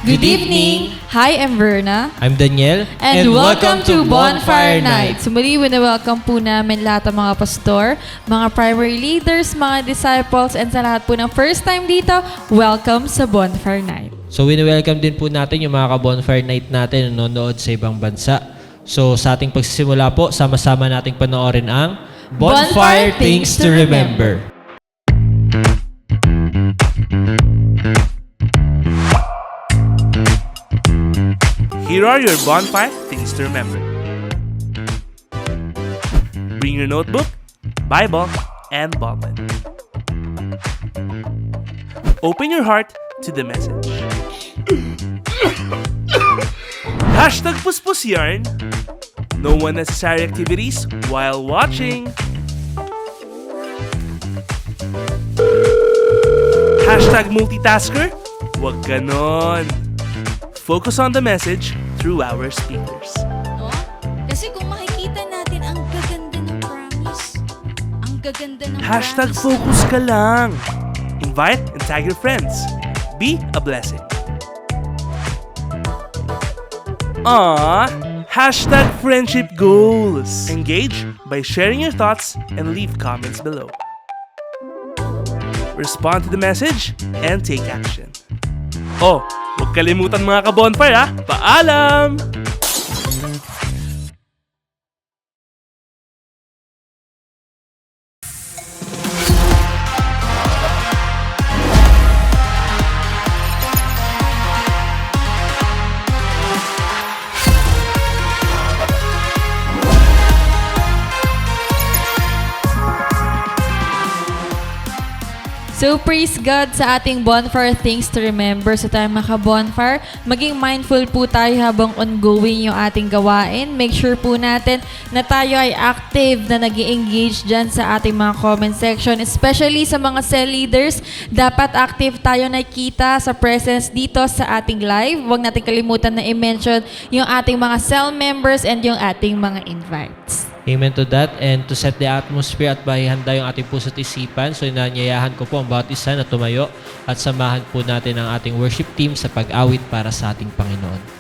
Good evening! Hi, I'm Verna. I'm Daniel. And welcome to Bonfire Night. Sumuli, welcome po namin lahat ng mga pastor, mga primary leaders, mga disciples, and sa lahat po ng first time dito, welcome sa Bonfire Night. So, welcome din po natin yung mga ka-Bonfire Night natin na nanonood sa ibang bansa. So, sa ating pagsisimula po, sama-sama nating panoorin ang Bonfire Things to Remember. Here are your bonfire things to remember. Bring your notebook, Bible, and ballpen. Open your heart to the message. Hashtag Puspus Yarn. No unnecessary activities while watching. Hashtag multitasker. Wag ganon. Focus on the message through our speakers. No? Kasi kung makikita natin, ang gaganda ng promise. Ang gaganda ng Hashtag promise. focus ka lang. Invite and tag your friends. Be a blessing. Hashtag friendship goals. Engage by sharing your thoughts and leave comments below. Respond to the message and take action. Oh, huwag kalimutan mga ka-bonfire ha. Paalam! So, praise God sa ating Bonfire Things to Remember. Sa tayo maka-bonfire, maging mindful po tayo habang ongoing yung ating gawain. Make sure po natin na tayo ay active na nag-i-engage dyan sa ating mga comment section. Especially sa mga cell leaders, dapat active tayo nakita sa presence dito sa ating live. Huwag natin kalimutan na i-mention yung ating mga cell members and yung ating mga invites. Amen to that. And to set the atmosphere at bahihanda yung ating puso't isipan. So, inanyayahan ko po ang bawat isa na tumayo at samahan po natin ang ating worship team sa pag-awit para sa ating Panginoon.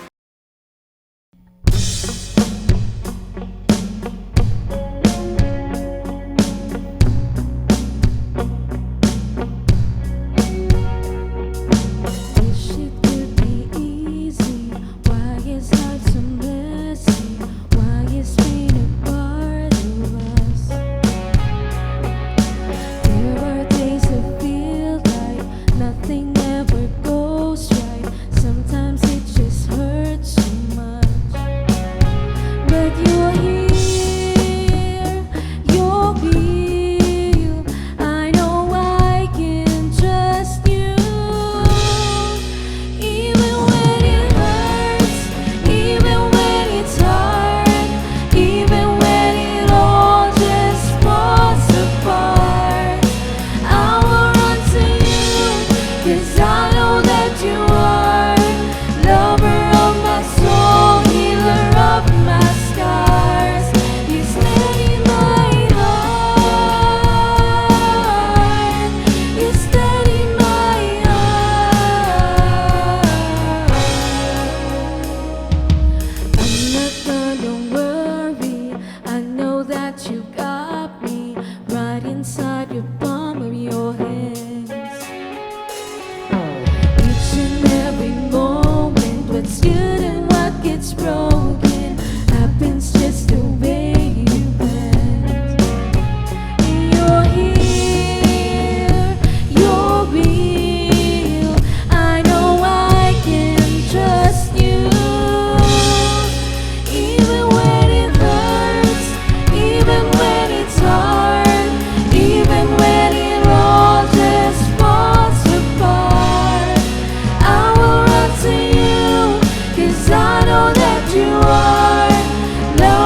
You are love.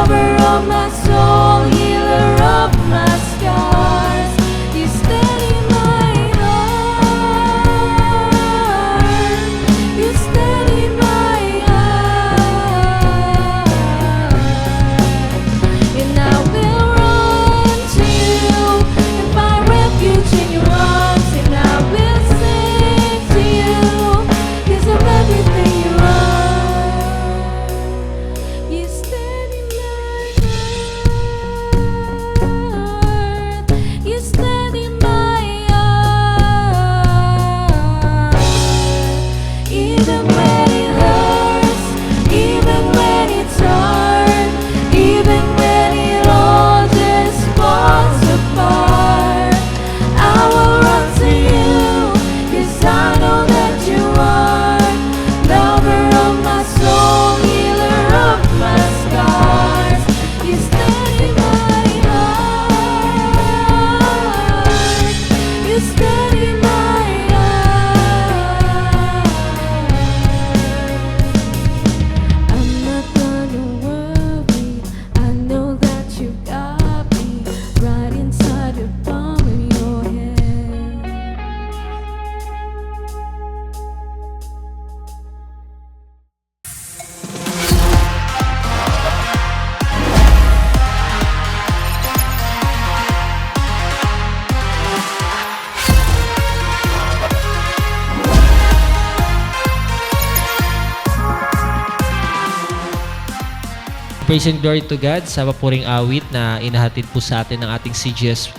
praise and glory to God sa papuring awit na inahatid po sa atin ng ating CGS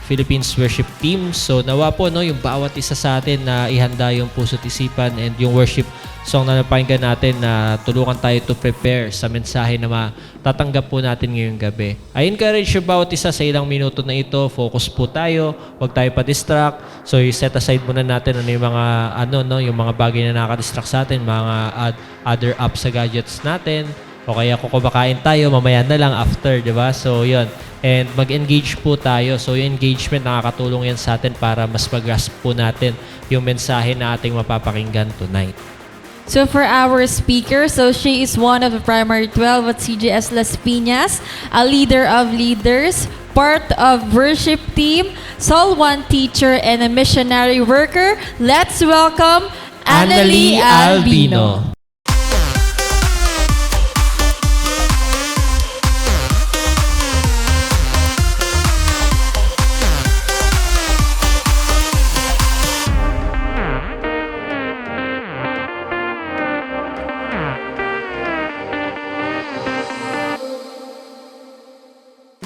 Philippines worship team. So nawa po yung bawat isa sa atin na ihanda yung puso't isipan and yung worship song na napakinggan natin na tulungan tayo to prepare sa mensahe na matatanggap po natin ngayong gabi. I encourage yung bawat isa sa ilang minuto na ito, focus po tayo, huwag tayo pa-distract. So i-set aside muna natin yung mga yung mga bagay na nakaka-distract sa atin, mga other apps sa gadgets natin. O kaya kung kumakain tayo, mamaya na lang after, di ba? So, yun. And mag-engage po tayo. So, yung engagement, nakakatulong yan sa atin para mas mag-grasp po natin yung mensahe na ating mapapakinggan tonight. So for our speaker, so she is one of the primary 12 at CGS Las Piñas, a leader of leaders, part of worship team, Soul One teacher, and a missionary worker. Let's welcome Annalie Albino.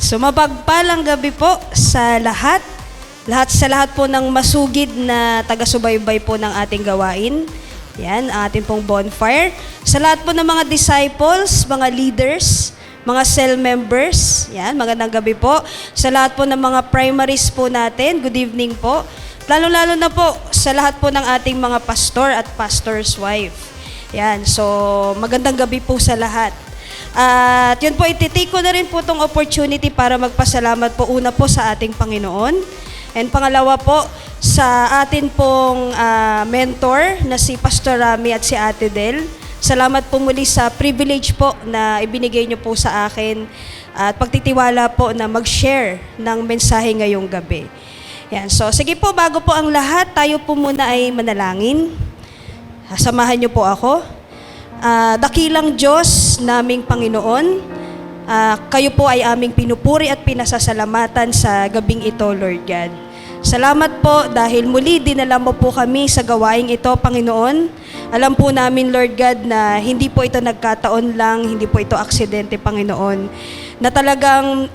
So mapagpalang gabi po sa lahat. Sa lahat po ng masugid na taga-subaybay po ng ating gawain. Yan, ating pong bonfire. Sa lahat po ng mga disciples, mga leaders, mga cell members. Yan, magandang gabi po. Sa lahat po ng mga primaries po natin, good evening po. Lalo-lalo na po sa lahat po ng ating mga pastor at pastor's wife. Yan, so magandang gabi po sa lahat. At yun po, ititake ko na rin po itong opportunity para magpasalamat po una po sa ating Panginoon. And pangalawa po, sa atin pong mentor na si Pastor Rami at si Ate Del. Salamat po muli sa privilege po na ibinigay niyo po sa akin at pagtitiwala po na mag-share ng mensahe ngayong gabi. Yan. So sige po, bago po ang lahat, tayo po muna ay manalangin. Samahan niyo po ako. Dakilang Diyos naming Panginoon, kayo po ay aming pinupuri at pinasasalamatan sa gabing ito, Lord God. Salamat po dahil muli dinala mo po kami sa gawaing ito, Panginoon. Alam po namin, Lord God, na hindi po ito nagkataon lang, hindi po ito aksidente, Panginoon. Na talagang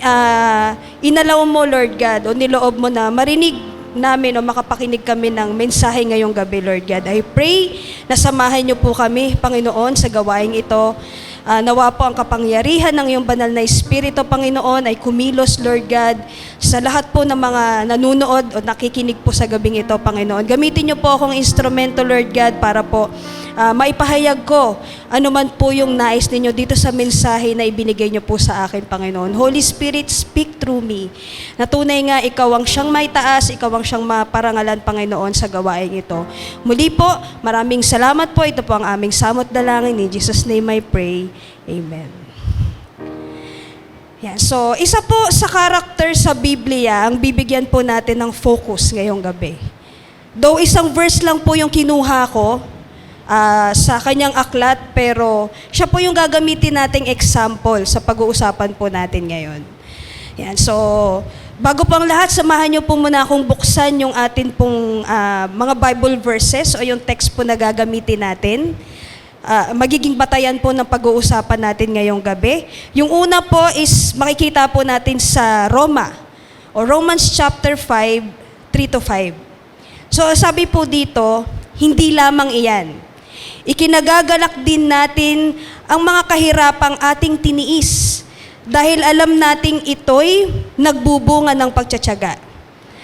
inalaw mo, Lord God, o niloob mo na marinig namin o makapakinig kami ng mensahe ngayong gabi, Lord God. I pray na samahan niyo po kami, Panginoon, sa gawaing ito. Nawa po ang kapangyarihan ng iyong banal na Espiritu, Panginoon, ay kumilos, Lord God, sa lahat po ng mga nanunood o nakikinig po sa gabing ito, Panginoon. Gamitin niyo po akong instrumento, Lord God, para po maipahayag ko ano man po yung nais ninyo dito sa mensahe na ibinigay niyo po sa akin, Panginoon. Holy Spirit, speak through me. Natunay nga, ikaw ang siyang may taas, ikaw ang siyang maparangalan, Panginoon, sa gawaing ito. Muli po, maraming salamat po. Ito po ang aming samot dalangin. In Jesus' name I pray. Amen. Yan. So, isa po sa karakter sa Biblia, ang bibigyan po natin ng focus ngayong gabi. Though isang verse lang po yung kinuha ko sa kanyang aklat, pero siya po yung gagamitin nating example sa pag-uusapan po natin ngayon. Yan. So, bago po ang lahat, samahan niyo po muna akong buksan yung atin pong mga Bible verses o yung text po na gagamitin natin. Magiging batayan po ng pag-uusapan natin ngayong gabi. Yung una po is makikita po natin sa Roma o Romans chapter 5, 3-5. So sabi po dito, hindi lamang iyan. Ikinagagalak din natin ang mga kahirapang ating tiniis dahil alam nating ito'y nagbubunga ng pagtsatsaga.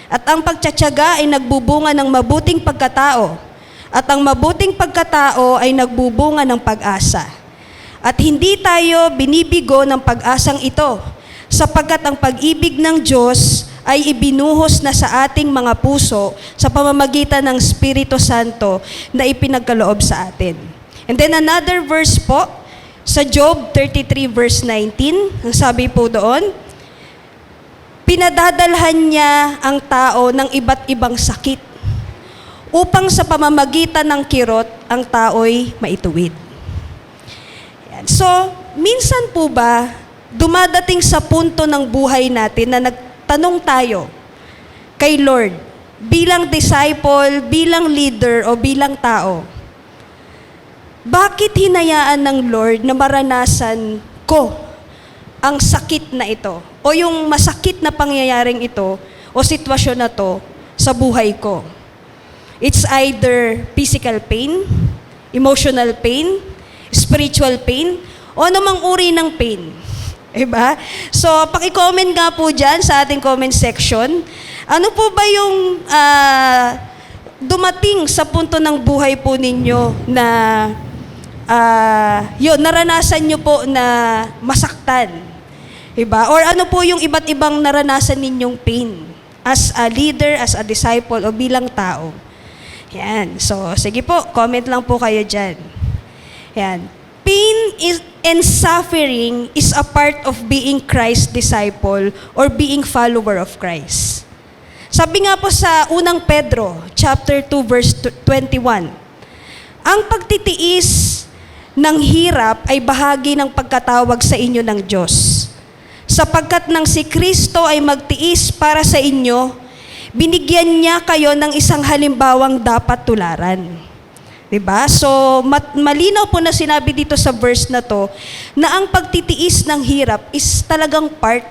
At ang pagtsatsaga ay nagbubunga ng mabuting pagkatao. At ang mabuting pagkatao ay nagbubunga ng pag-asa. At hindi tayo binibigo ng pag-asang ito, sapagkat ang pag-ibig ng Diyos ay ibinuhos na sa ating mga puso sa pamamagitan ng Espiritu Santo na ipinagkaloob sa atin. And then another verse po, sa Job 33 verse 19, ang sabi po doon, pinadadalhan niya ang tao ng iba't ibang sakit upang sa pamamagitan ng kirot, ang tao'y maituwid. Yan. So, minsan po ba, dumadating sa punto ng buhay natin na nagtanong tayo kay Lord, bilang disciple, bilang leader, o bilang tao, bakit hinayaan ng Lord na maranasan ko ang sakit na ito o yung masakit na pangyayaring ito o sitwasyon na to sa buhay ko. It's either physical pain, emotional pain, spiritual pain, o anumang uri ng pain. Diba? So, paki-comment nga po dyan sa ating comment section. Ano po ba yung dumating sa punto ng buhay po ninyo na naranasan nyo po na masaktan? Diba? Or ano po yung iba't ibang naranasan ninyong pain as a leader, as a disciple, o bilang tao? Yan. So, sige po, comment lang po kayo dyan. Yan. Pain and suffering is a part of being Christ's disciple or being follower of Christ. Sabi nga po sa unang Pedro, chapter 2, verse 21, ang pagtitiis ng hirap ay bahagi ng pagkatawag sa inyo ng Diyos. Sapagkat nang si Kristo ay magtiis para sa inyo, binigyan niya kayo ng isang halimbawang dapat tularan. Diba? So, malinaw po na sinabi dito sa verse na to, na ang pagtitiis ng hirap is talagang part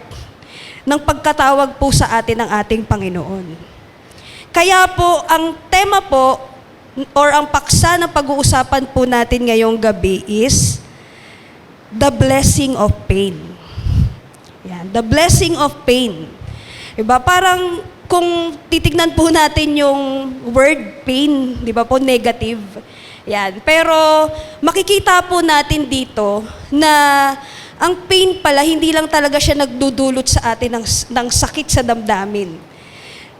ng pagkatawag po sa atin ng ating Panginoon. Kaya po, ang tema po, or ang paksa na pag-uusapan po natin ngayong gabi is the blessing of pain. Yan, the blessing of pain. Diba? Parang kung titignan po natin yung word pain, di ba po, negative. Yan. Pero makikita po natin dito na ang pain pala, hindi lang talaga siya nagdudulot sa atin ng sakit sa damdamin.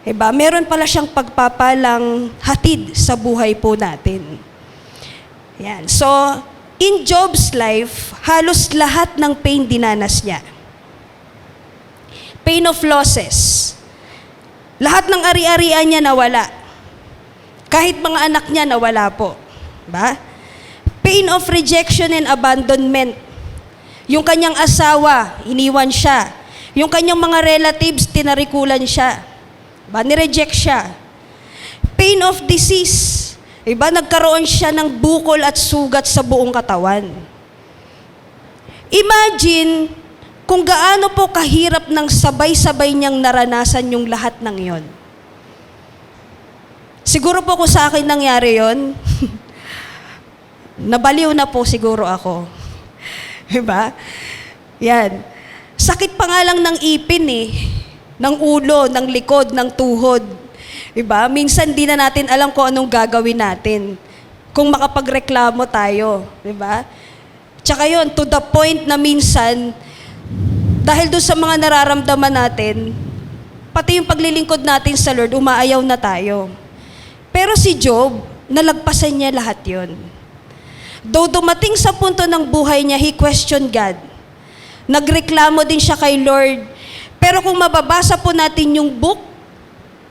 Diba? Meron pala siyang pagpapalang hatid sa buhay po natin. Yan. So, in Job's life, halos lahat ng pain dinanas niya. Pain of losses. Lahat ng ari-arian niya nawala. Kahit mga anak niya nawala po. Ba? Pain of rejection and abandonment. Yung kanyang asawa, iniwan siya. Yung kanyang mga relatives, tinarikulan siya. Ba? Nireject siya. Pain of disease. Iba, nagkaroon siya ng bukol at sugat sa buong katawan. Imagine kung gaano po kahirap ng sabay-sabay niyang naranasan yung lahat ng yon. Siguro po kung sa akin nangyari yon, nabaliw na po siguro ako. Diba? Yan. Sakit pa nga lang ng ipin ng ulo, ng likod, ng tuhod. Diba? Minsan di na natin alam kung anong gagawin natin kung makapagreklamo tayo. Diba? Tsaka yun, to the point na minsan, dahil doon sa mga nararamdaman natin, pati yung paglilingkod natin sa Lord, umaayaw na tayo. Pero si Job, nalagpasan niya lahat yon. Though dumating sa punto ng buhay niya, he questioned God. Nagreklamo din siya kay Lord. Pero kung mababasa po natin yung book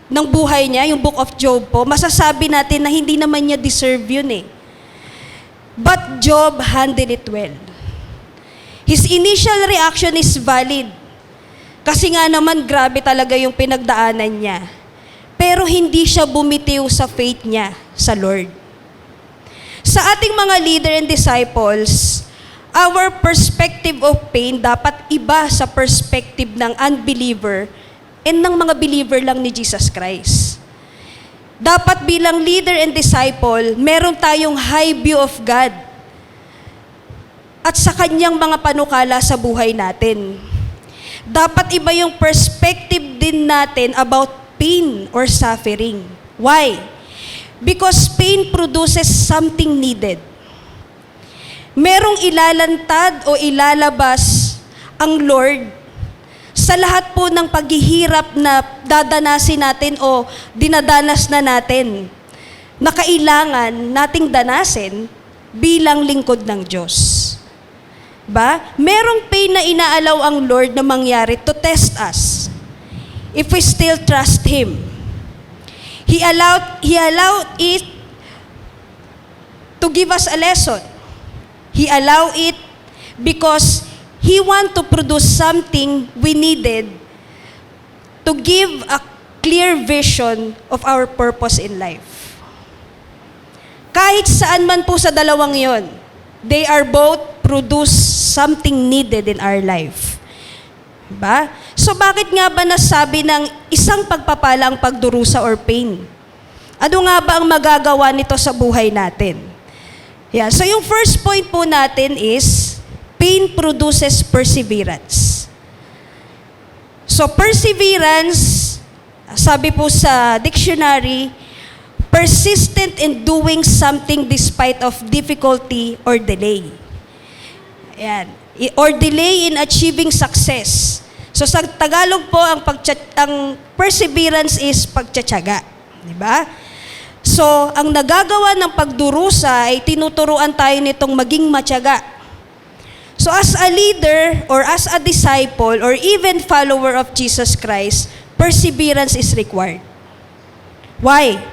ng buhay niya, yung book of Job po, masasabi natin na hindi naman niya deserve yun But Job handled it well. His initial reaction is valid. Kasi nga naman, grabe talaga yung pinagdaanan niya. Pero hindi siya bumitiw sa faith niya sa Lord. Sa ating mga leader and disciples, our perspective of pain dapat iba sa perspective ng unbeliever and ng mga believer lang ni Jesus Christ. Dapat bilang leader and disciple, meron tayong high view of God at sa kanyang mga panukala sa buhay natin. Dapat iba yung perspective din natin about pain or suffering. Why? Because pain produces something needed. Merong ilalantad o ilalabas ang Lord sa lahat po ng paghihirap na dadanasin natin o dinadanas na natin na kailangan nating danasin bilang lingkod ng Diyos. Ba? Merong pain na inaalaw ang Lord na mangyari to test us if we still trust Him. He allowed it to give us a lesson. He allowed it because He want to produce something we needed to give a clear vision of our purpose in life. Kahit saan man po sa dalawang yon, they are both produce something needed in our life. Diba? So bakit nga ba nasabi ng isang pagpapala ang pagdurusa or pain? Ano nga ba ang magagawa nito sa buhay natin? Yeah, so yung first point po natin is, pain produces perseverance. So perseverance, sabi po sa dictionary, persistent in doing something despite of difficulty or delay. Ayan. Or delay in achieving success. So sa Tagalog po, ang perseverance is pagtsatsaga. Diba? So, ang nagagawa ng pagdurusa ay tinuturuan tayo nitong maging matyaga. So as a leader or as a disciple or even follower of Jesus Christ, perseverance is required. Why?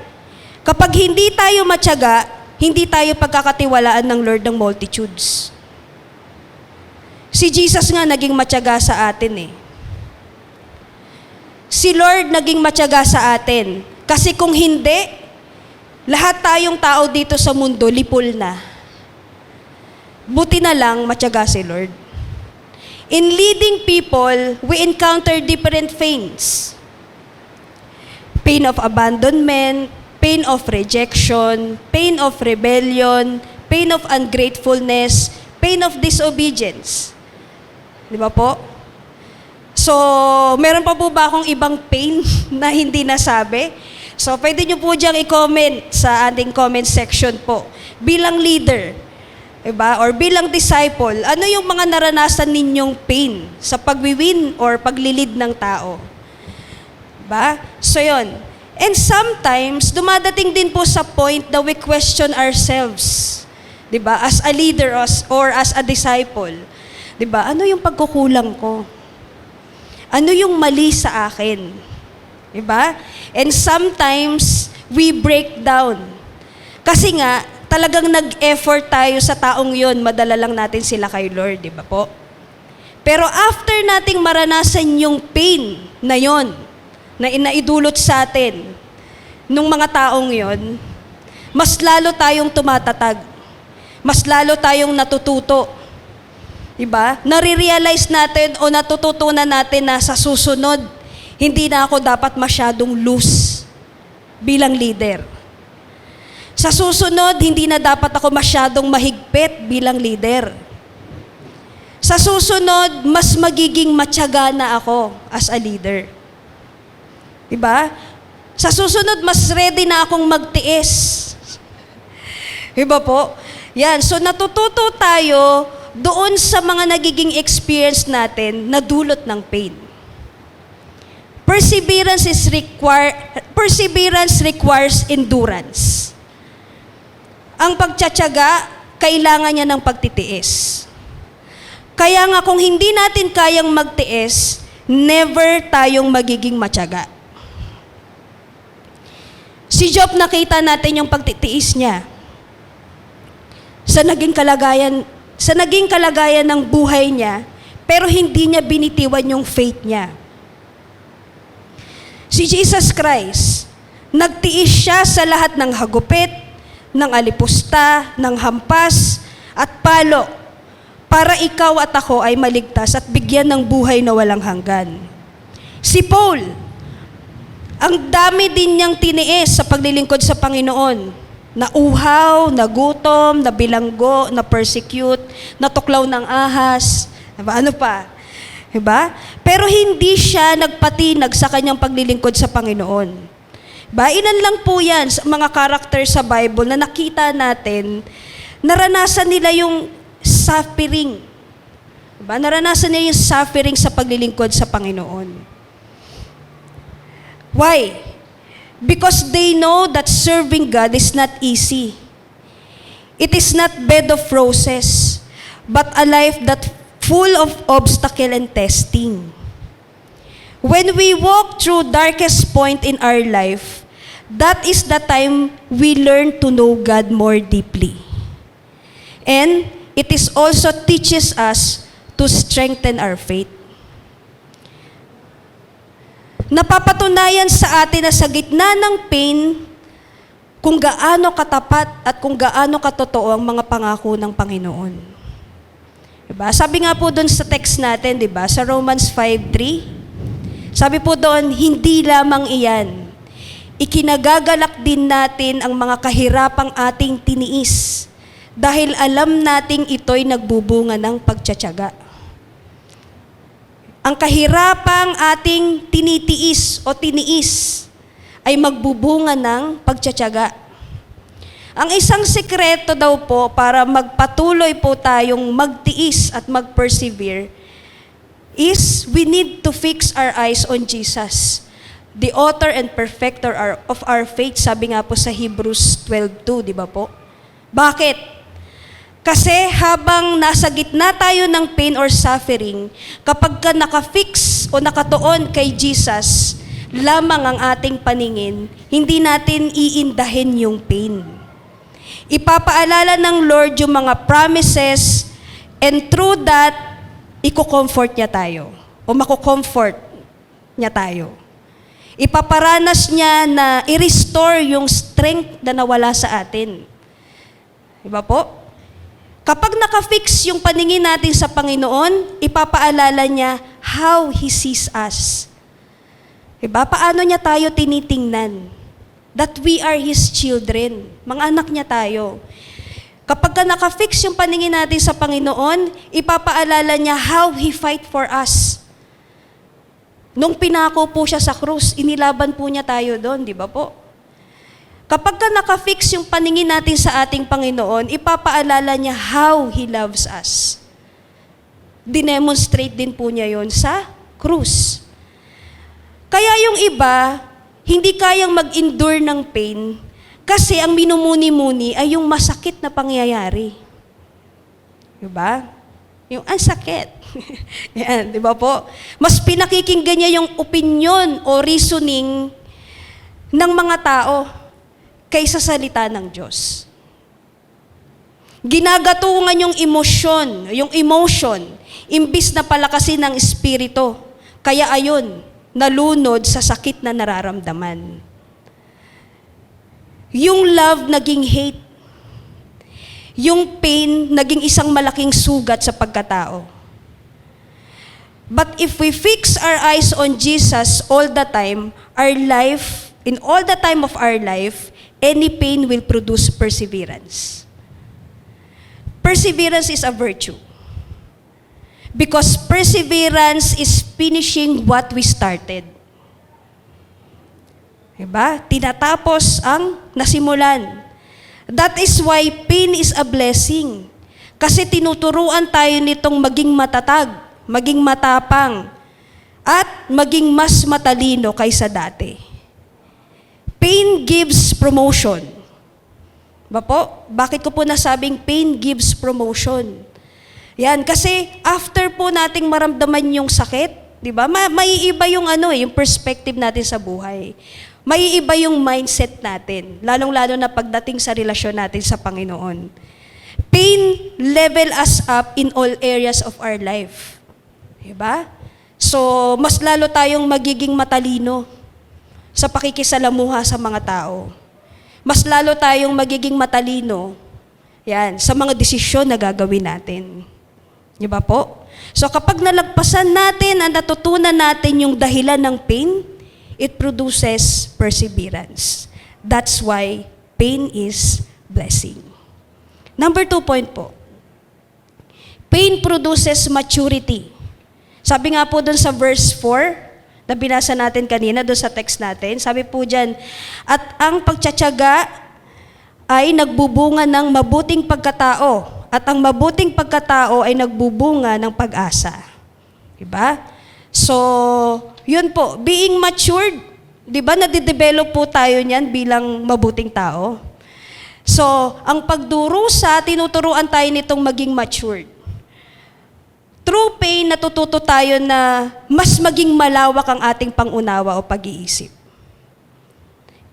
Kapag hindi tayo matyaga, hindi tayo pagkakatiwalaan ng Lord ng multitudes. Si Jesus nga naging matyaga sa atin eh. Si Lord naging matyaga sa atin. Kasi kung hindi, lahat tayong tao dito sa mundo, lipol na. Buti na lang, matyaga si Lord. In leading people, we encounter different pains. Pain of abandonment, pain of rejection, pain of rebellion, pain of ungratefulness, pain of disobedience. Di ba po? So, meron pa po ba akong ibang pain na hindi nasabi? So, pwede nyo po diyang i-comment sa ating comment section po. Bilang leader, diba? Or bilang disciple, ano yung mga naranasan ninyong pain sa pagwiwin or paglilid ng tao? Diba? So, yun. And sometimes, dumadating din po sa point na we question ourselves. Diba? As a leader or as a disciple. Diba? Ano yung pagkukulang ko? Ano yung mali sa akin? Diba? And sometimes, we break down. Kasi nga, talagang nag-effort tayo sa taong yon, madala lang natin sila kay Lord, di ba po? Pero after nating maranasan yung pain na yon, na inaidulot sa atin, nung mga taong yon, mas lalo tayong tumatatag. Mas lalo tayong natututo. Diba? Nare-realize natin o natututunan natin na sa susunod, hindi na ako dapat masyadong loose bilang leader. Sa susunod, hindi na dapat ako masyadong mahigpit bilang leader. Sa susunod, mas magiging matyaga na ako as a leader. Diba? Sa susunod, mas ready na akong magtiis. Diba po? Yan. So, natututo tayo doon sa mga nagiging experience natin na dulot ng pain. Perseverance requires endurance. Ang pagtsatsaga, kailangan niya ng pagtitiis. Kaya nga kung hindi natin kayang magtiis, never tayong magiging matyaga. Si Job, nakita natin yung pagtitiis niya. Sa naging kalagayan ng buhay niya, pero hindi niya binitiwan yung faith niya. Si Jesus Christ, nagtiis siya sa lahat ng hagupit, ng alipusta, ng hampas, at palo, para ikaw at ako ay maligtas at bigyan ng buhay na walang hanggan. Si Paul, ang dami din niyang tiniis sa paglilingkod sa Panginoon. Nauhaw, nagutom, nabilanggo, na-persecute, natuklaw ng ahas, diba? Ano pa? Diba? Pero hindi siya nagpatinag sa kanyang paglilingkod sa Panginoon. Diba? Ilan lang po yan sa mga karakter sa Bible na nakita natin, naranasan nila yung suffering. Diba? Naranasan nila yung suffering sa paglilingkod sa Panginoon. Why? Because they know that serving God is not easy. It is not bed of roses, but a life that full of obstacle and testing. When we walk through darkest point in our life, that is the time we learn to know God more deeply. And it is also teaches us to strengthen our faith. Napapatunayan sa atin na sa gitna ng pain, kung gaano katapat at kung gaano katotoo ang mga pangako ng Panginoon. Diba? Sabi nga po doon sa text natin, diba? Sa Romans 5:3, sabi po doon, hindi lamang iyan, ikinagagalak din natin ang mga kahirapang ating tiniis dahil alam nating ito'y nagbubunga ng pagtsatsaga. Ang kahirapang ating tinitiis o tiniis ay magbubunga ng pagtsatsaga. Ang isang sekreto daw po para magpatuloy po tayong magtiis at mag-persevere is we need to fix our eyes on Jesus, the author and perfecter of our faith, sabi nga po sa Hebrews 12:2, di ba po? Bakit? Kasi habang nasa gitna tayo ng pain or suffering, kapag ka nakafix o nakatuon kay Jesus lamang ang ating paningin, hindi natin iindahin yung pain. Ipapaalala ng Lord yung mga promises, and through that, iko-comfort niya tayo o mako-comfort niya tayo. Ipaparanas niya na i-restore yung strength na nawala sa atin. Diba po? Kapag nakafix yung paningin natin sa Panginoon, ipapaalala niya how He sees us. Diba? Paano niya tayo tinitingnan? That we are His children. Mga anak niya tayo. Kapag ka nakafix yung paningin natin sa Panginoon, ipapaalala niya how He fight for us. Nung pinako po siya sa krus, inilaban po niya tayo doon, di ba po? Kapag ka nakafix yung paningin natin sa ating Panginoon, ipapaalala niya how He loves us. Dinemonstrate din po niya yon sa krus. Kaya yung iba, hindi kayang mag-endure ng pain kasi ang minumuni-muni ay yung masakit na pangyayari. Diba? Yung ang sakit. Yan, di ba po? Mas pinakikinggan niya yung opinion o reasoning ng mga tao kaysa salita ng Diyos. Ginagatungan yung emotion, imbis na palakasin ng espiritu. Kaya ayun, nalunod sa sakit na nararamdaman. Yung love naging hate. Yung pain naging isang malaking sugat sa pagkatao. But if we fix our eyes on Jesus all the time, in all the time of our life, any pain will produce perseverance. Perseverance is a virtue. Because perseverance is finishing what we started. Diba? Tinatapos ang nasimulan. That is why pain is a blessing. Kasi tinuturuan tayo nitong maging matatag, maging matapang, at maging mas matalino kaysa dati. Pain gives promotion. Ba po? Bakit ko po nasabing pain gives promotion? Yan, kasi after po nating maramdaman yung sakit, di ba? Maiiba yung yung perspective natin sa buhay. Maiiba yung mindset natin, lalong-lalo na pagdating sa relasyon natin sa Panginoon. Pain level us up in all areas of our life. Di ba? So, mas lalo tayong magiging matalino sa pakikisalamuha sa mga tao. Mas lalo tayong magiging matalino sa mga desisyon na gagawin natin. Di ba po? So kapag nalagpasan natin at natutunan natin yung dahilan ng pain, it produces perseverance. That's why pain is blessing. Number 2 point po. Pain produces maturity. Sabi nga po dun sa verse 4, na binasa natin kanina dun sa text natin, sabi po dyan, at ang pagtsatsaga ay nagbubunga ng mabuting pagkatao. At ang mabuting pagkatao ay nagbubunga ng pag-asa. Diba? So, yun po, being matured, diba, nadidevelop po tayo niyan bilang mabuting tao. So, ang pagdurusa, tinuturuan tayo nitong maging matured. Through pain, natututo tayo na mas maging malawak ang ating pangunawa o pag-iisip.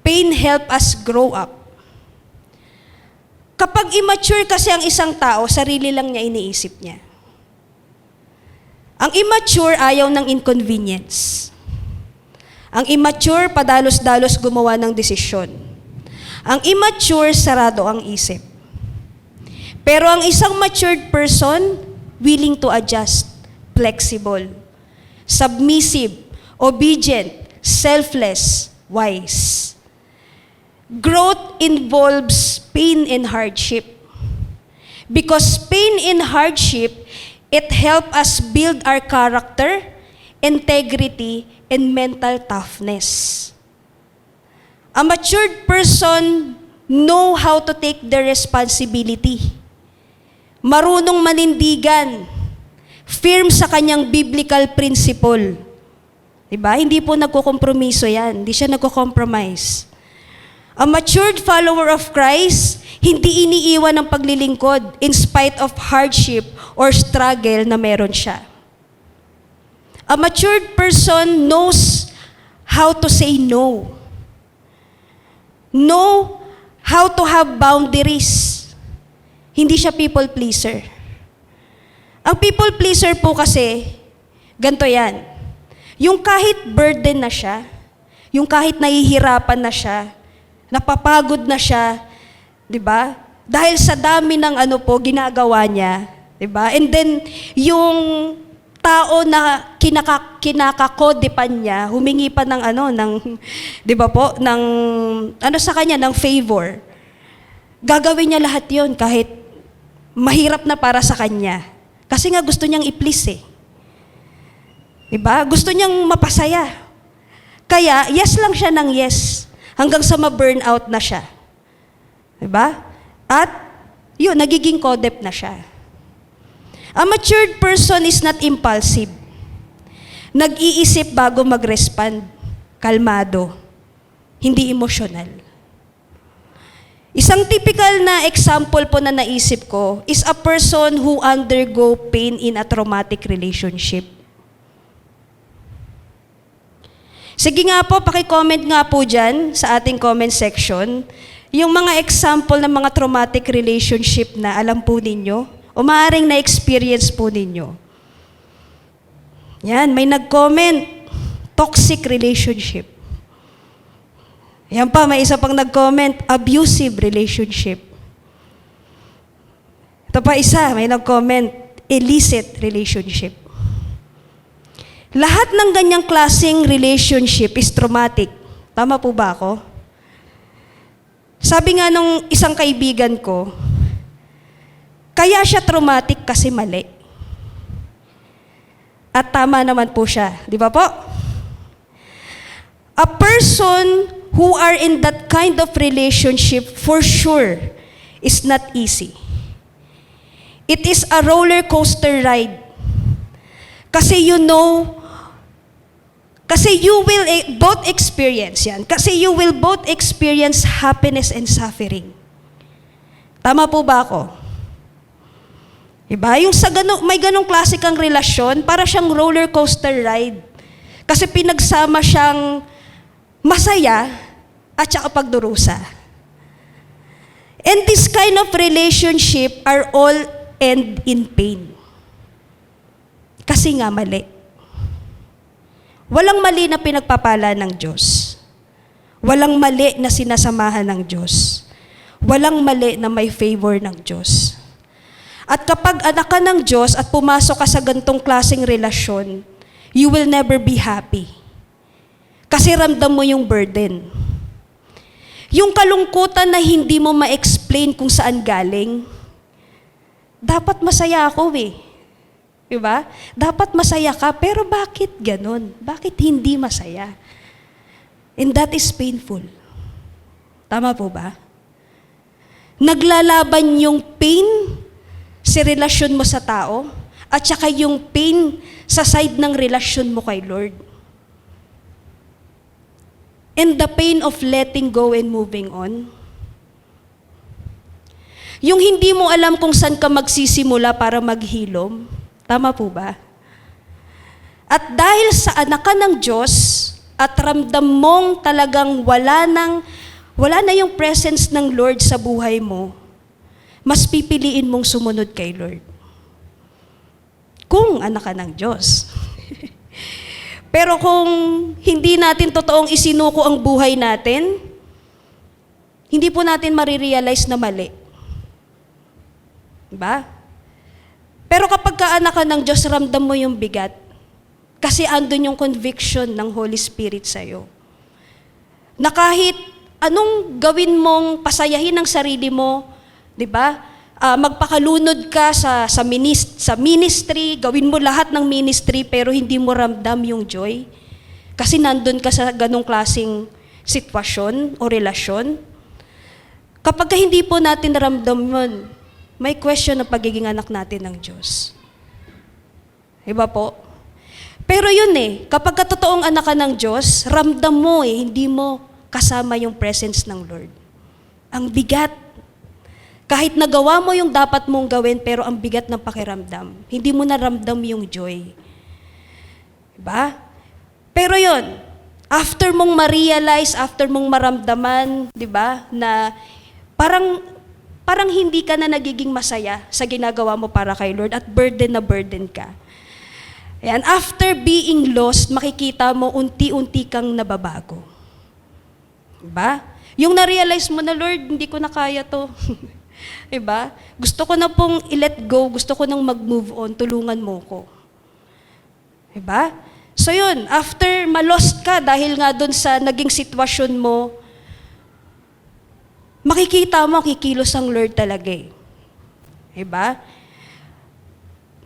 Pain help us grow up. Kapag immature kasi ang isang tao, sarili lang niya iniisip niya. Ang immature ayaw ng inconvenience. Ang immature, padalos-dalos gumawa ng desisyon. Ang immature, sarado ang isip. Pero ang isang matured person, willing to adjust, flexible, submissive, obedient, selfless, wise. Growth involves pain and hardship. Because pain and hardship, it helps us build our character, integrity, and mental toughness. A matured person know how to take their responsibility. Marunong manindigan, firm sa kanyang biblical principle. Diba? Hindi po nagkukompromiso yan. Hindi siya nagko-compromise. A matured follower of Christ, hindi iniiwan ang paglilingkod in spite of hardship or struggle na meron siya. A matured person knows how to say no. Know how to have boundaries. Hindi siya people pleaser. Ang people pleaser po kasi, ganito yan. Yung kahit burden na siya, yung kahit nahihirapan na siya, napapagod na siya, di ba? Dahil sa dami ng ginagawa niya, di ba? And then, yung tao na kinakakodepan niya, humingi pa ng di ba po, ng, sa kanya, ng favor. Gagawin niya lahat yon kahit mahirap na para sa kanya. Kasi nga gusto niyang i-please eh. Di ba? Gusto niyang mapasaya. Kaya, yes lang siya ng yes, hanggang sa ma-burnout na siya. Di ba? At, yun, nagiging codep na siya. A matured person is not impulsive. Nag-iisip bago mag-respond. Kalmado. Hindi emosyonal. Isang typical na example po na naisip ko is a person who undergo pain in a traumatic relationship. Sige nga po, paki-comment nga po dyan sa ating comment section yung mga example ng mga traumatic relationship na alam po ninyo o maaaring na-experience po ninyo. Yan, may nag-comment, toxic relationship. Yan pa, may isa pang nag-comment, abusive relationship. Ito pa isa, may nag-comment, illicit relationship. Lahat ng ganyang klaseng relationship is traumatic. Tama po ba ako? Sabi nga nung isang kaibigan ko, kaya siya traumatic kasi mali. At tama naman po siya. Di ba po? A person who are in that kind of relationship for sure is not easy. It is a roller coaster ride. Kasi you will both experience yan. Kasi you will both experience happiness and suffering. Tama po ba ako? Diba? Yung may ganong klase kang relasyon, para siyang roller coaster ride. Kasi pinagsama siyang masaya at saka pagdurusa. And this kind of relationship are all end in pain. Kasi nga mali. Walang mali na pinagpapala ng Diyos. Walang mali na sinasamahan ng Diyos. Walang mali na may favor ng Diyos. At kapag anak ka ng Diyos at pumasok ka sa gantong klaseng relasyon, you will never be happy. Kasi ramdam mo yung burden. Yung kalungkutan na hindi mo ma-explain kung saan galing, dapat masaya ako eh. Diba? Dapat masaya ka, pero bakit ganun? Bakit hindi masaya? And that is painful. Tama po ba? Naglalaban yung pain sa relasyon mo sa tao at saka yung pain sa side ng relasyon mo kay Lord. And the pain of letting go and moving on. Yung hindi mo alam kung saan ka magsisimula para maghilom. Tama po ba? At dahil sa anak ka ng Diyos at ramdam mong talagang wala na yung presence ng Lord sa buhay mo, mas pipiliin mong sumunod kay Lord. Kung anak ka ng Diyos. Pero kung hindi natin totoong isinuko ang buhay natin, hindi po natin marirealize na mali. Diba? Pero kapag kaanak ka ng Diyos, ramdam mo yung bigat. Kasi andun yung conviction ng Holy Spirit sa'yo. Na kahit anong gawin mong pasayahin ang sarili mo, di ba? Magpakalunod ka sa ministry, gawin mo lahat ng ministry, pero hindi mo ramdam yung joy. Kasi nandun ka sa ganong klaseng sitwasyon o relasyon. Kapag hindi po natin ramdam yun, may question ng pagiging anak natin ng Diyos. Diba po? Pero yun kapag totoong anak ka ng Diyos, ramdam mo hindi mo kasama yung presence ng Lord. Ang bigat. Kahit nagawa mo yung dapat mong gawin, pero ang bigat ng pakiramdam. Hindi mo naramdam yung joy. Diba? Pero yun, after mong ma-realize, after mong maramdaman, diba, na parang hindi ka na nagiging masaya sa ginagawa mo para kay Lord at burden na burden ka. Ayan, after being lost, makikita mo unti-unti kang nababago. Diba? Yung na-realize mo na, Lord, hindi ko na kaya to. Diba? Gusto ko na pong i-let go, gusto ko nang mag-move on, tulungan mo ko. Diba? So yun, after ma-lost ka dahil nga dun sa naging sitwasyon mo, makikita mo, kikilos ang Lord talaga Diba?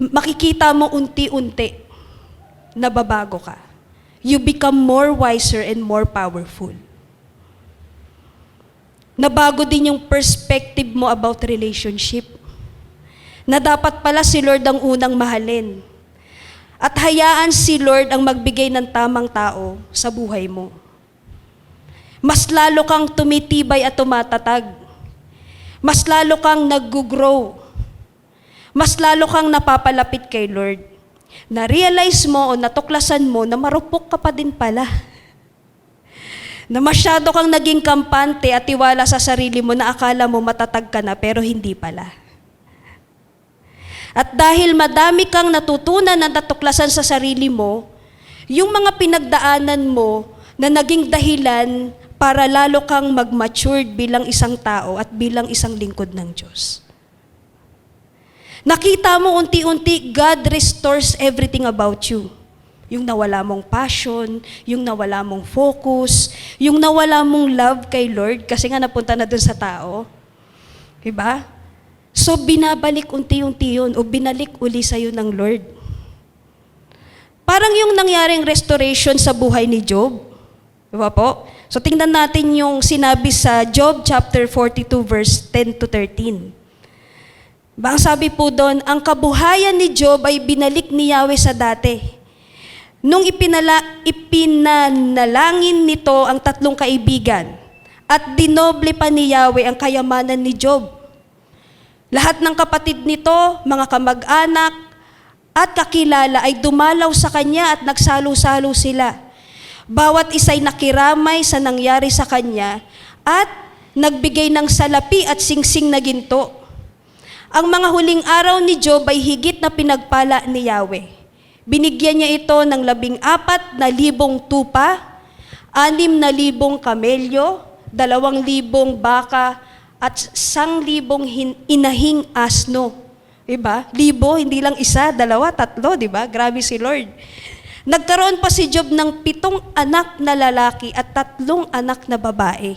Makikita mo unti-unti, nababago ka. You become more wiser and more powerful. Nabago din yung perspective mo about relationship. Na dapat pala si Lord ang unang mahalin. At hayaan si Lord ang magbigay ng tamang tao sa buhay mo. Mas lalo kang tumitibay at tumatatag. Mas lalo kang nag-grow. Mas lalo kang napapalapit kay Lord. Na-realize mo o natuklasan mo na marupok ka pa din pala. Na masyado kang naging kampante at tiwala sa sarili mo na akala mo matatag ka na pero hindi pala. At dahil madami kang natutunan at natuklasan sa sarili mo, yung mga pinagdaanan mo na naging dahilan para lalo kang mag-matured bilang isang tao at bilang isang lingkod ng Diyos. Nakita mo unti-unti, God restores everything about you. Yung nawala mong passion, yung nawala mong focus, yung nawala mong love kay Lord, kasi nga napunta na dun sa tao. Diba? So, binabalik unti-unti yun, o binalik uli sa'yo ng Lord. Parang yung nangyaring restoration sa buhay ni Job. Diba po? So, tingnan natin yung sinabi sa Job chapter 42, verse 10 to 13. Ang sabi po doon, ang kabuhayan ni Job ay binalik ni Yahweh sa dati. Nung ipinanalangin nito ang tatlong kaibigan at dinoble pa ni Yahweh ang kayamanan ni Job. Lahat ng kapatid nito, mga kamag-anak at kakilala ay dumalaw sa kanya at nagsalo-salo sila. Bawat isa'y nakiramay sa nangyari sa kanya at nagbigay ng salapi at singsing na ginto. Ang mga huling araw ni Job ay higit na pinagpala ni Yahweh. Binigyan niya ito ng 14,000 tupa, 6,000 kamelyo, 2,000 baka, at 1,000 inahing asno. Diba? Libo, hindi lang isa, 2, 3, diba? Grabe si Lord. Nagkaroon pa si Job ng 7 anak na lalaki at 3 anak na babae.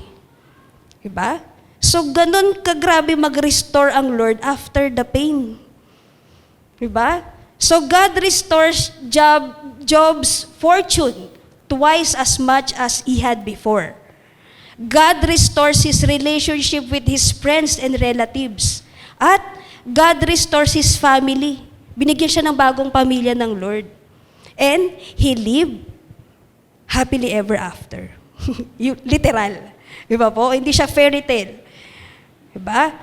Diba? So, ganun kagrabe mag-restore ang Lord after the pain. Diba? So, God restores Job's fortune twice as much as he had before. God restores his relationship with his friends and relatives. At God restores his family. Binigyan siya ng bagong pamilya ng Lord. And he lived happily ever after. Literal. Diba po? Hindi siya fairy tale. Diba?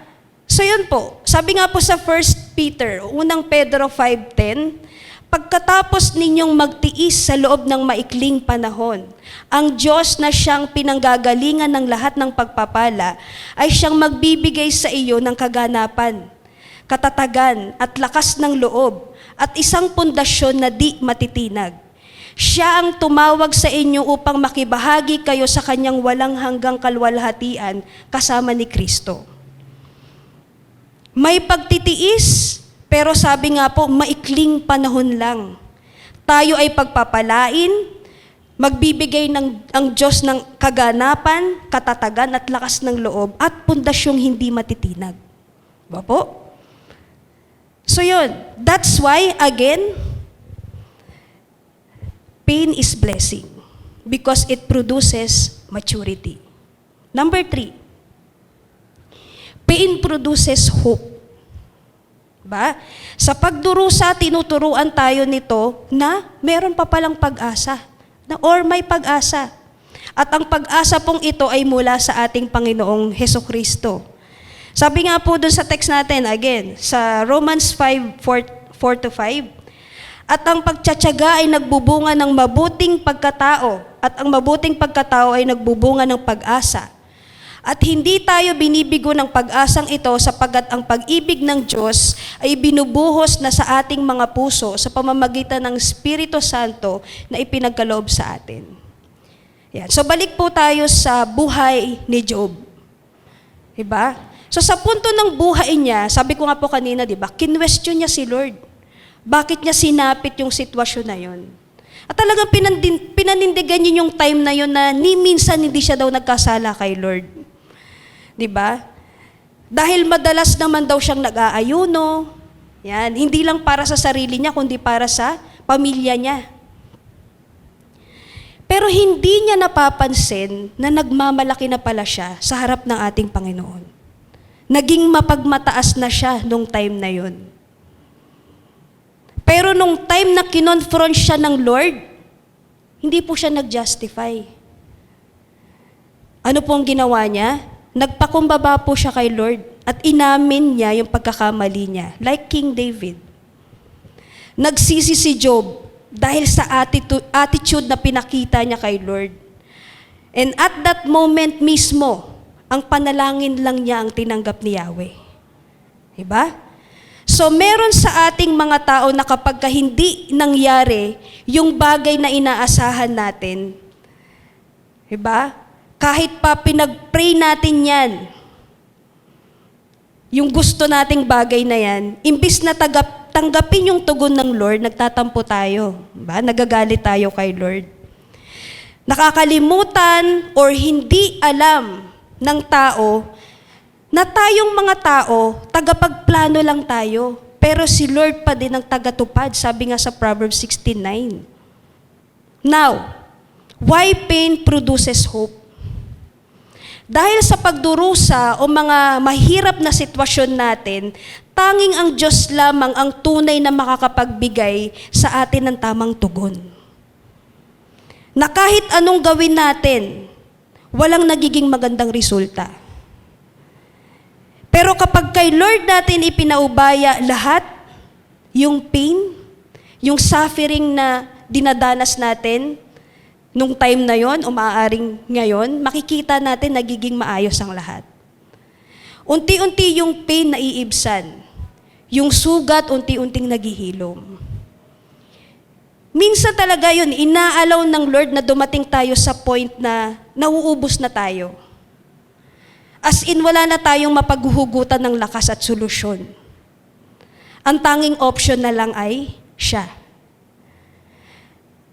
So yun po. Sabi nga po sa 1 Peter, unang Pedro 5:10, pagkatapos ninyong magtiis sa loob ng maikling panahon, ang Diyos na siyang pinanggagalingan ng lahat ng pagpapala ay siyang magbibigay sa iyo ng kaganapan, katatagan at lakas ng loob at isang pundasyon na di matitinag. Siya ang tumawag sa inyo upang makibahagi kayo sa kanyang walang hanggang kalwalhatian kasama ni Kristo. May pagtitiis, Pero sabi nga po, maikling panahon lang. Tayo ay pagpapalain, magbibigay ang Diyos ng kaganapan, katatagan at lakas ng loob at pundasyong hindi matitinag. Diba po? So yun, that's why, again, pain is blessing because it produces maturity. Number 3, pain produces hope. Ba? Sa pagdurusa, tinuturuan tayo nito na meron pa palang pag-asa or may pag-asa. At ang pag-asa pong ito ay mula sa ating Panginoong Hesukristo. Sabi nga po dun sa text natin, again, sa Romans 5:4-5, at ang pagtsatsaga ay nagbubunga ng mabuting pagkatao, at ang mabuting pagkatao ay nagbubunga ng pag-asa. At hindi tayo binibigo ng pag-asang ito sapagkat ang pag-ibig ng Diyos ay binubuhos na sa ating mga puso sa pamamagitan ng Espiritu Santo na ipinagkaloob sa atin. Yan. So balik po tayo sa buhay ni Job. Diba? So sa punto ng buhay niya, sabi ko nga po kanina, diba, kinwestiyon niya si Lord. Bakit niya sinapit yung sitwasyon na yon? At talagang pinanindigan niya yung time na yon na ni minsan hindi siya daw nagkasala kay Lord. Diba? Dahil madalas naman daw siyang nag-aayuno. Yan, hindi lang para sa sarili niya, kundi para sa pamilya niya. Pero hindi niya napapansin na nagmamalaki na pala siya sa harap ng ating Panginoon. Naging mapagmataas na siya nung time na yon. Pero nung time na kinonfront siya ng Lord, hindi po siya nag-justify. Ano po ang ginawa niya? Nagpakumbaba po siya kay Lord at inamin niya yung pagkakamali niya, like King David. Nagsisi si Job dahil sa attitude na pinakita niya kay Lord. And at that moment mismo, ang panalangin lang niya ang tinanggap ni Yahweh. Diba? So meron sa ating mga tao na kapag hindi nangyari yung bagay na inaasahan natin, diba? Kahit pa pinag-pray natin yan, yung gusto nating bagay na yan, imbis na tanggapin yung tugon ng Lord, nagtatampo tayo. Diba? Nagagalit tayo kay Lord. Nakakalimutan or hindi alam ng tao na tayong mga tao, tagapagplano lang tayo. Pero si Lord pa din ang tagatupad, sabi nga sa Proverbs 16:9. Now, why pain produces hope? Dahil sa pagdurusa o mga mahirap na sitwasyon natin, tanging ang Diyos lamang ang tunay na makakapagbigay sa atin ng tamang tugon. Na kahit anong gawin natin, walang nagiging magandang resulta. Pero kapag kay Lord natin ipinaubaya lahat, yung pain, yung suffering na dinadanas natin, nung time na yon o maaaring ngayon, makikita natin nagiging maayos ang lahat. Unti-unti yung pain na iibsan. Yung sugat, unti-unting naghihilom. Minsan talaga yun, inaalaw ng Lord na dumating tayo sa point na nauubos na tayo. As in, wala na tayong mapaghuhugutan ng lakas at solusyon. Ang tanging option na lang ay siya.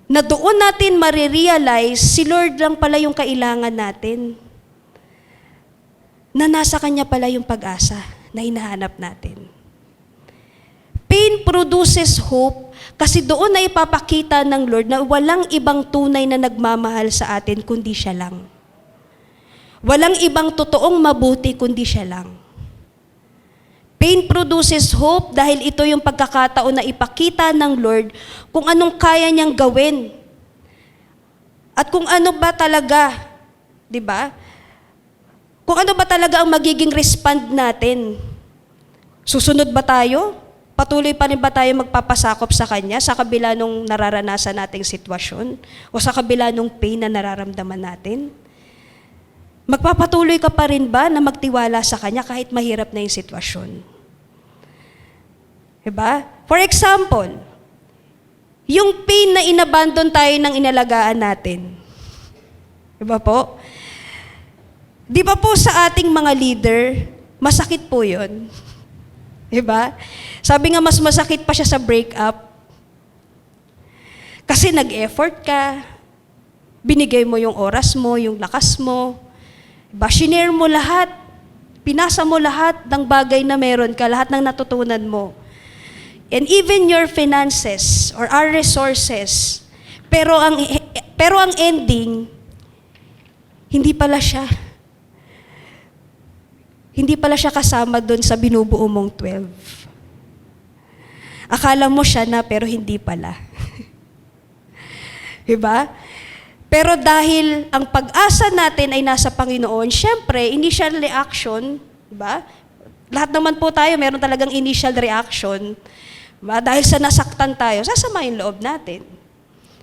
Na doon natin marirealize, si Lord lang pala yung kailangan natin. Na nasa Kanya pala yung pag-asa na hinahanap natin. Pain produces hope kasi doon na ipapakita ng Lord na walang ibang tunay na nagmamahal sa atin kundi siya lang. Walang ibang totoong mabuti kundi siya lang. Pain produces hope dahil ito yung pagkakataon na ipakita ng Lord kung anong kaya niyang gawin. At kung ano ba talaga, di ba? Kung ano ba talaga ang magiging respond natin. Susunod ba tayo? Patuloy pa rin ba tayo magpapasakop sa Kanya sa kabila nung nararanasan nating sitwasyon? O sa kabila nung pain na nararamdaman natin? Magpapatuloy ka pa rin ba na magtiwala sa Kanya kahit mahirap na yung sitwasyon? Diba? For example, yung pain na inabandon tayo ng inalagaan natin. Diba po? Di ba po sa ating mga leader, masakit po yun? Diba? Sabi nga mas masakit pa siya sa breakup. Kasi nag-effort ka, binigay mo yung oras mo, yung lakas mo, diba? Shinare mo lahat, pinasa mo lahat ng bagay na meron ka, lahat ng natutunan mo. And even your finances or our resources. Pero ang ending, hindi pala siya kasama doon sa binubuo mong 12. Akala mo siya na, pero hindi pala. Diba? Pero dahil ang pag-asa natin ay nasa Panginoon, syempre, initial reaction, diba? Lahat naman po tayo, meron talagang initial reaction. Diba? Dahil sa nasaktan tayo, sasama yung loob natin.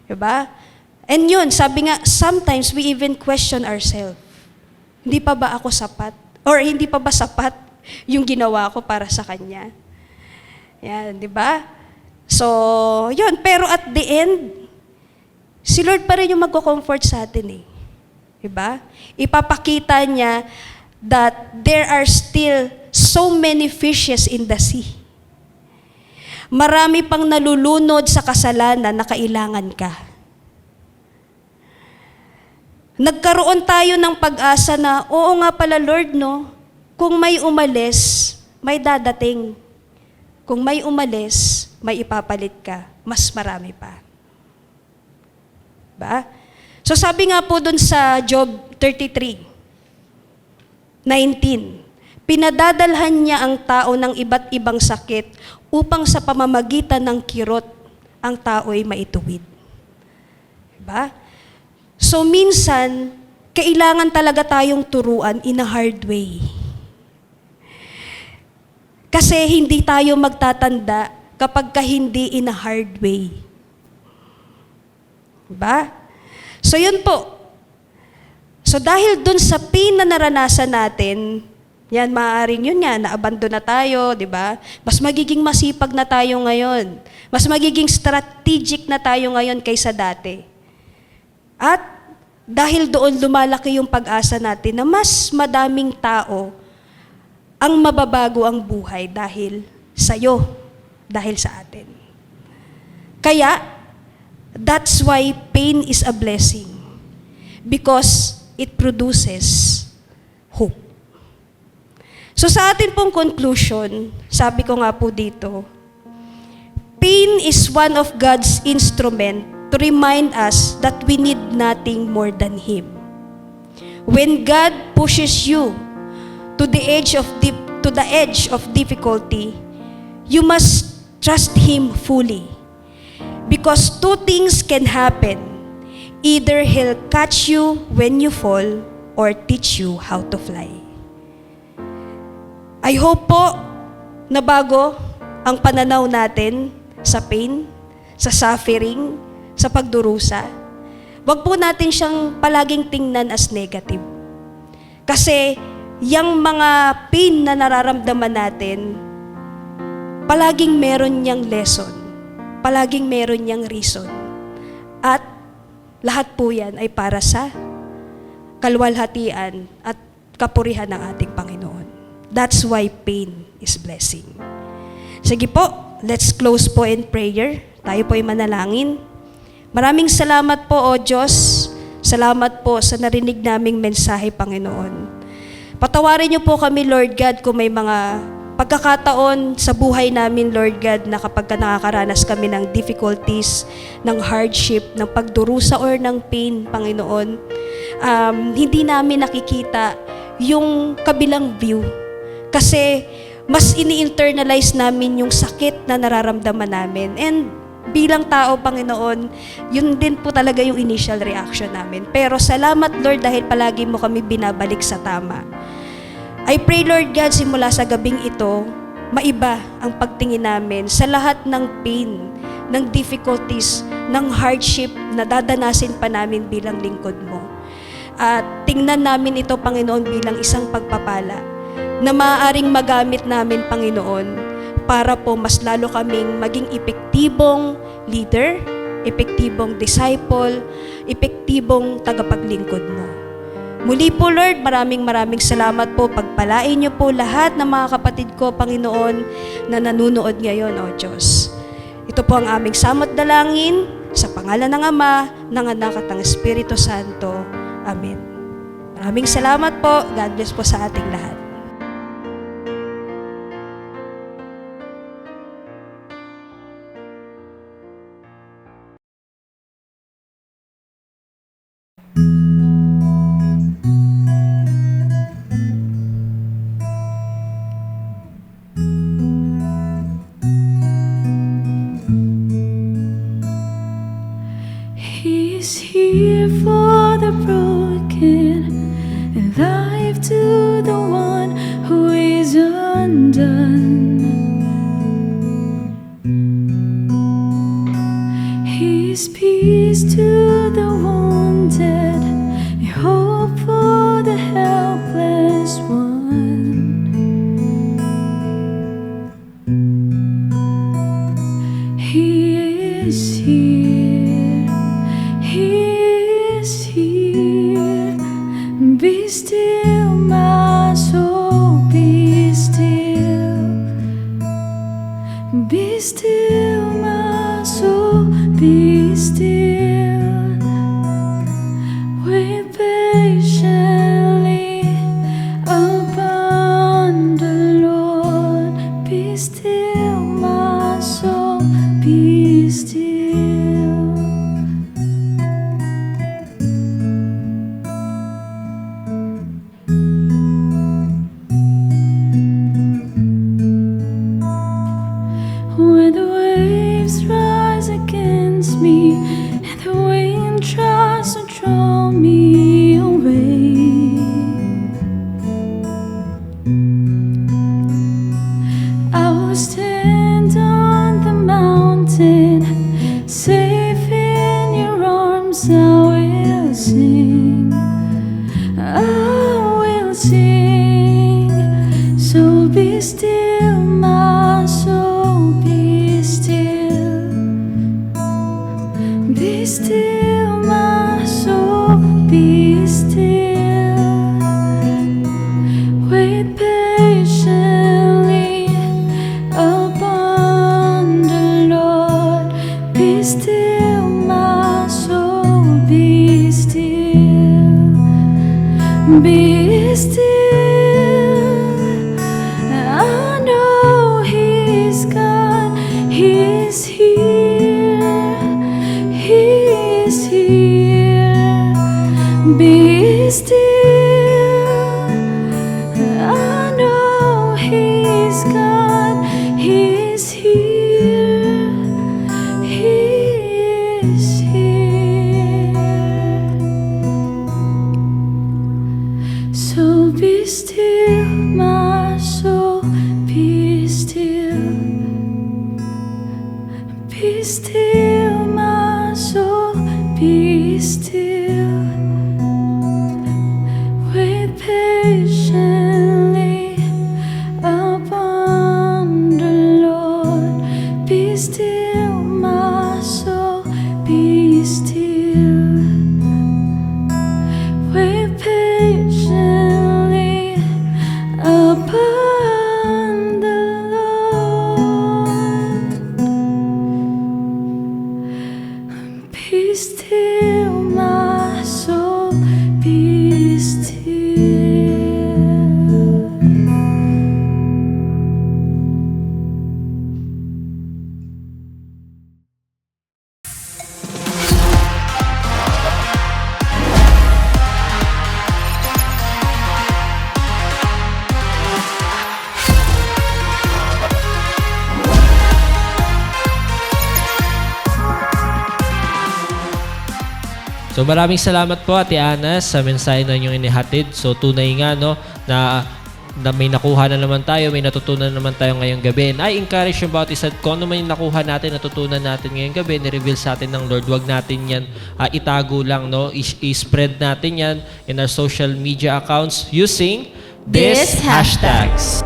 Diba? And yun, sabi nga, sometimes we even question ourselves. Hindi pa ba ako sapat? Or hindi pa ba sapat yung ginawa ko para sa Kanya? Yan, di ba? So, yun. Pero at the end, si Lord pa rin yung magko-comfort sa atin eh. Di ba? Ipapakita niya that there are still so many fishes in the sea. Marami pang nalulunod sa kasalanan na kailangan ka. Nagkaroon tayo ng pag-asa na, oo nga pala Lord, no? Kung may umalis, may dadating. Kung may umalis, may ipapalit ka. Mas marami pa. Ba? So sabi nga po dun sa Job 33:19, pinadadalhan niya ang tao ng iba't ibang sakit upang sa pamamagitan ng kirot, ang tao'y maituwid. Diba? So minsan, kailangan talaga tayong turuan in a hard way. Kasi hindi tayo magtatanda kapag hindi in a hard way. Diba? So yun po. So dahil dun sa pain na naranasan natin, yan, maaaring yun nga, na-abandon na tayo, di ba? Mas magiging masipag na tayo ngayon. Mas magiging strategic na tayo ngayon kaysa dati. At dahil doon lumalaki yung pag-asa natin na mas madaming tao ang mababago ang buhay dahil sa'yo, dahil sa atin. Kaya, that's why pain is a blessing. Because it produces hope. So sa atin pong conclusion, sabi ko nga po dito, pain is one of God's instrument to remind us that we need nothing more than Him. When God pushes you to the edge of difficulty, you must trust Him fully. Because two things can happen. Either He'll catch you when you fall or teach you how to fly. I hope po na bago ang pananaw natin sa pain, sa suffering, sa pagdurusa, wag po natin siyang palaging tingnan as negative. Kasi yung mga pain na nararamdaman natin, palaging meron niyang lesson, palaging meron niyang reason. At lahat po yan ay para sa kaluwalhatian at kapurihan ng ating Panginoon. That's why pain is blessing. Sige po, let's close po in prayer. Tayo po ay manalangin. Maraming salamat po, O Diyos. Salamat po sa narinig naming mensahe, Panginoon. Patawarin niyo po kami, Lord God, kung may mga pagkakataon sa buhay namin, Lord God, na kapag nakakaranas kami ng difficulties, ng hardship, ng pagdurusa or ng pain, Panginoon, hindi namin nakikita yung kabilang view. Kasi mas ini-internalize namin yung sakit na nararamdaman namin. And bilang tao, Panginoon, yun din po talaga yung initial reaction namin. Pero salamat, Lord, dahil palagi mo kami binabalik sa tama. I pray, Lord God, simula sa gabing ito, maiba ang pagtingin namin sa lahat ng pain, ng difficulties, ng hardship na dadanasin pa namin bilang lingkod mo. At tingnan namin ito, Panginoon, bilang isang pagpapala na maaaring magamit namin, Panginoon, para po mas lalo kaming maging epektibong leader, epektibong disciple, epektibong tagapaglingkod mo. Muli po Lord, maraming salamat po. Pagpalain niyo po lahat ng mga kapatid ko, Panginoon, na nanunood ngayon, O Diyos. Ito po ang aming samot dalangin sa pangalan ng Ama, ng Anak at ng Espiritu Santo. Amen. Maraming salamat po. God bless po sa ating lahat. He's here for the broken and life to the one who is undone. He's peace to the wounded and hope for the helpless one. He is here. He is here. Be still, my soul, be still. Be still, my soul, be still. Wait patiently upon the Lord. Be still, my soul, be still. When the waves rise against me and the wind tries to draw me away, I will stand on the mountain, safe in your arms. I will sing, I will sing. So be still, my soul, be still. Be still, my soul, be still. Wait patiently upon the Lord. Be still, my soul, be still. Be still. I know He's God. He is here. He is here. Be still. I know He's God. He is here. He is here. So be still, my soul, be still. Be still, my soul, be still. Wait patiently upon the Lord. Be still, my soul, be still. Wait patiently upon the Lord. Be still, my soul, be still. So maraming salamat po Ate Ana sa mensahe na inyong inihatid. So tunay nga no na may nakuha na naman tayo, may natutunan naman tayo ngayong gabi. And I encourage you about isa't kung ano man yung nakuha natin, natutunan natin ngayong gabi, ni-reveal sa atin ng Lord. Huwag natin yan itago lang, no? I-spread natin yan in our social media accounts using This hashtags.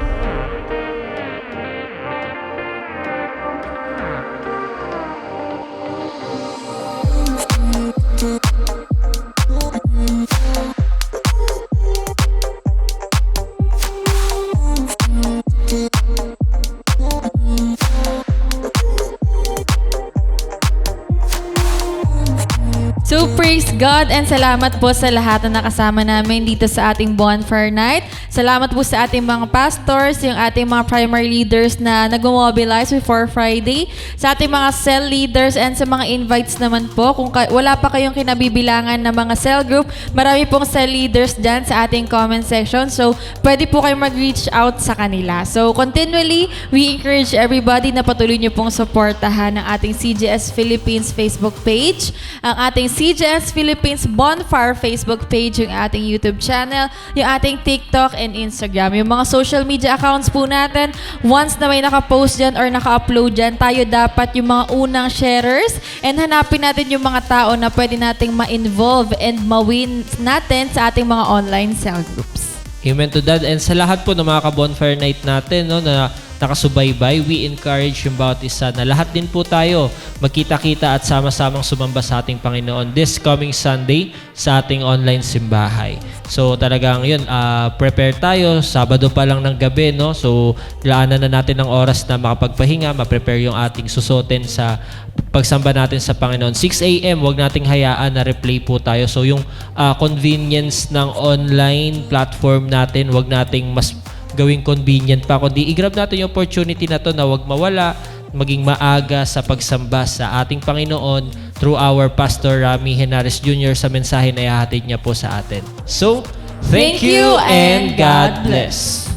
So praise God and salamat po sa lahat na nakasama namin dito sa ating Bonfire Night. Salamat po sa ating mga pastors, yung ating mga primary leaders na nag-mobilize before Friday, sa ating mga cell leaders and sa mga invites naman po. Kung wala pa kayong kinabibilangan na mga cell group, marami pong cell leaders dyan sa ating comment section. So pwede po kayo mag-reach out sa kanila. So continually, we encourage everybody na patuloy nyo pong supportahan ang ating CGS Philippines Facebook page, ang ating CGS Philippines Bonfire Facebook page, yung ating YouTube channel, yung ating TikTok and Instagram. Yung mga social media accounts po natin, once na may nakapost dyan or naka-upload dyan, tayo dapat yung mga unang sharers and hanapin natin yung mga tao na pwede nating ma-involve and ma-win natin sa ating mga online cell groups. Amen to that. And sa lahat po ng mga ka-bonfire night natin, no, na nakasubaybay, we encourage yung bawat isa na lahat din po tayo magkita-kita at sama-samang sumamba sa ating Panginoon this coming Sunday sa ating online simbahay. So talagang yun, prepare tayo, Sabado pa lang ng gabi, no? So laanan na natin ng oras na makapagpahinga, ma-prepare yung ating susuotin sa pagsamba natin sa Panginoon. 6 a.m., huwag nating hayaan na replay po tayo. So yung convenience ng online platform natin, huwag nating mas gawing convenient pa, kundi i-grab natin yung opportunity na to na huwag mawala, maging maaga sa pagsamba sa ating Panginoon through our Pastor Rami Henares Jr. sa mensahe na ihahatid niya po sa atin. So, thank you and God bless.